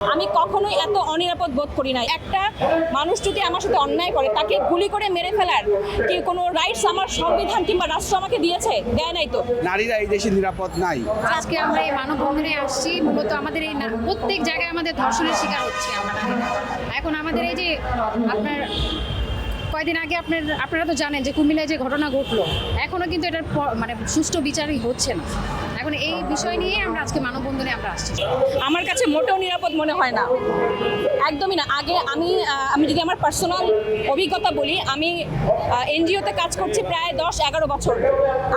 আমি কখনোই এত অনিরাপদ বোধ করি না। একটা মানুষ যদি আমার সাথে অন্যায় করে তাকে গুলি করে মেরে ফেলার কি কোনো রাইটস আমার সংবিধান কিংবা রাষ্ট্র আমাকে দিয়েছে? দেয় নাই তো। নারীরা এই দেশে নিরাপদ নাই। আজকে আমরা এই মানববন্ধনে আসছি মূলত আমাদের এই প্রত্যেক জায়গায় আমাদের ধর্ষণের শিকার হচ্ছে আমরা নারীরা। এখন আমাদের এই যে আপনার কয়েকদিন আগে আপনারা তো জানেন যে কুমিল্লায় যে ঘটনা ঘটলো, এখনো কিন্তু এটার মানে সুষ্ঠু বিচারই হচ্ছে না। এখন এই বিষয় নিয়ে আমরা আজকে মানববন্ধনে আমরা আসছি। আমার কাছে মোটেও নিরাপদ মনে হয় না, একদমই না। আগে আমি যদি আমার পার্সোনাল অভিজ্ঞতা বলি, আমি এনজিওতে কাজ করছি প্রায় 10-11 বছর।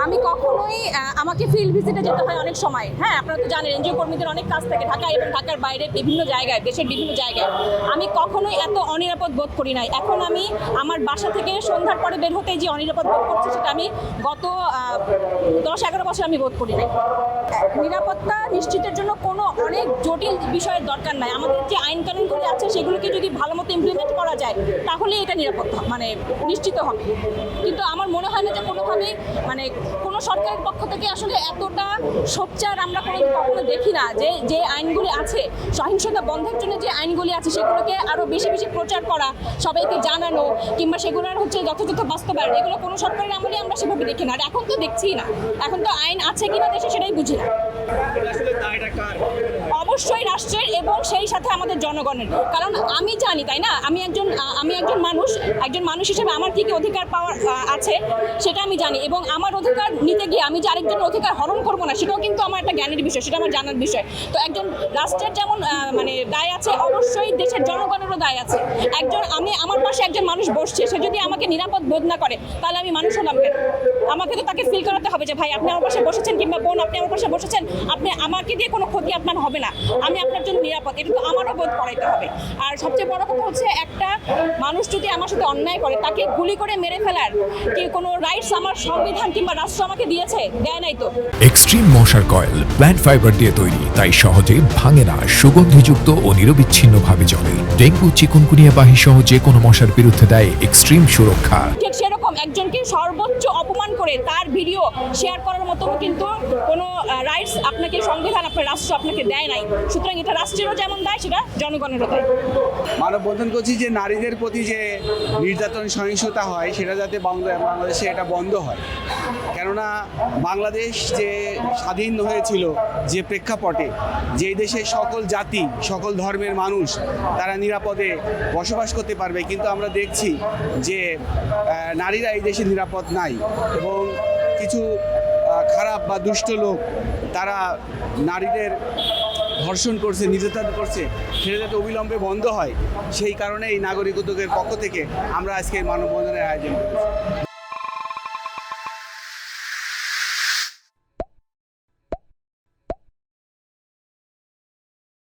আমি কখনোই আমাকে ফিল্ড ভিজিটে যেতে হয় অনেক সময়। হ্যাঁ, আপনারা তো জানেন এনজিও কর্মীদের অনেক কাজ থাকে ঢাকা এবং ঢাকার বাইরে বিভিন্ন জায়গায়, দেশের বিভিন্ন জায়গায়। আমি কখনোই এত অনিরাপদ বোধ করি নাই। এখন আমি আমার বাসা থেকে সন্ধ্যার পরে বের হতে যে অনিরাপদ বোধ করছি, সেটা আমি গত 10-11 বছর আমি বোধ করি নাই। নিরাপত্তা নিশ্চিতের জন্য কোনো অনেক জটিল বিষয়ের দরকার নাই। আমাদের যে আইন কানুনগুলি আছে সেগুলোকে যদি ভালো মতো ইমপ্লিমেন্ট করা যায় তাহলে এটা নিরাপদ মানে নিশ্চিত হবে। কিন্তু আমার মনে হয় না যে কোনোভাবেই মানে কোনো সরকারের পক্ষ থেকে আসলে এতটা সোচ্চার আমরা কখনো দেখি না যে আইনগুলি আছে, সহিংসতা বন্ধের জন্য যে আইনগুলি আছে সেগুলোকে আরও বেশি বেশি প্রচার করা, সবাইকে জানানো কিংবা সেগুলোর যথাযথ বাস্তবায়ন, এগুলো কোনো সরকারের আমলে আমরা সেভাবে দেখি না। আর এখন তো দেখছি না, এখন তো আইন আছে কিনা দেশে সেটাই বুঝি না। অবশ্যই রাষ্ট্রের এবং সেই সাথে আমাদের জনগণের। কারণ আমি জানি, তাই না, আমি একজন মানুষ হিসেবে আমার কি কি অধিকার পাওয়ার আছে সেটা আমি জানি, এবং আমার অধিকার নিতে গিয়ে আমি যে আরেকজনের অধিকার হরণ করব না সেটাও কিন্তু আমার একটা জ্ঞানের বিষয়, সেটা আমার জানার বিষয়। তো একজন রাষ্ট্রের যেমন মানে দায় আছে, অবশ্যই দেশের জনগণেরও দায় আছে। আমার পাশে একজন মানুষ বসছে, সে যদি আমাকে নিরাপদ বোধ না করে তাহলে আমি মানুষ হলাম কেন? আমাকে তো তাকে ফিল করাতে হবে যে ভাই আপনি আমার পাশে বসেছেন, কিংবা বোন আপনি আমার পাশে বসেছেন, আপনি আমাকে দিয়ে কোনো ক্ষতি আপনার হবে না, আমি আপনার জন্য নিরাপদ, এটা তো আমারও বোধ করাইতে হবে। আর সবচেয়ে বড় কথা হচ্ছে, একটা মানুষ যদি আমার সাথে অন্যায় করে তাকে গুলি করে মেরে ফেলার কি কোনো রাইটস আমার সংবিধান কিংবা রাষ্ট্র আমাকে দিয়েছে? দেয় নাই তো। এক্সট্রিম মশার কয়েল প্ল্যান্ট ফাইবার দিয়ে তৈরি, তাই সহজে ভাঙে না, সুগন্ধিযুক্ত ও নিরবিচ্ছিন্নভাবে জ্বলে। ডেঙ্গু, চিকুনগুনিয়া বাহি সহ যে কোনো মশার বিরুদ্ধে দেয় এক্সট্রিম সুরক্ষা। ঠিক সেরকম একজনকে সর্বোচ্চ অপমান করে তার ভিডিও শেয়ার করার মতো কিন্তু কোনো রাইটস আপনাকে সংবিধান, আপনার রাষ্ট্র আপনাকে দেয় নাই। সুতরাং এটা রাষ্ট্রেরও যেমন দায়, সেটা জনগণেরও দায়। মানববন্ধন করছি যে নারীদের প্রতি যে নির্যাতন সহিংসতা হয় সেটা যাতে বাংলাদেশে এটা বন্ধ হয়। কেননা বাংলাদেশ যে স্বাধীন হয়েছিল যে প্রেক্ষাপটে, যে দেশে সকল জাতি সকল ধর্মের মানুষ তারা নিরাপদে বসবাস করতে পারবে, কিন্তু আমরা দেখছি যে নারীরা এই দেশে নিরাপদ নাই, এবং কিছু খারাপ বা দুষ্ট লোক তারা নারীদের ধর্ষণ করছে, নির্যাতন করছে, সেটা যাতে অবিলম্বে বন্ধ হয় সেই কারণে এই নাগরিক উদ্যোগের পক্ষ থেকে আমরা আজকে মানববন্ধনের আয়োজন করেছি।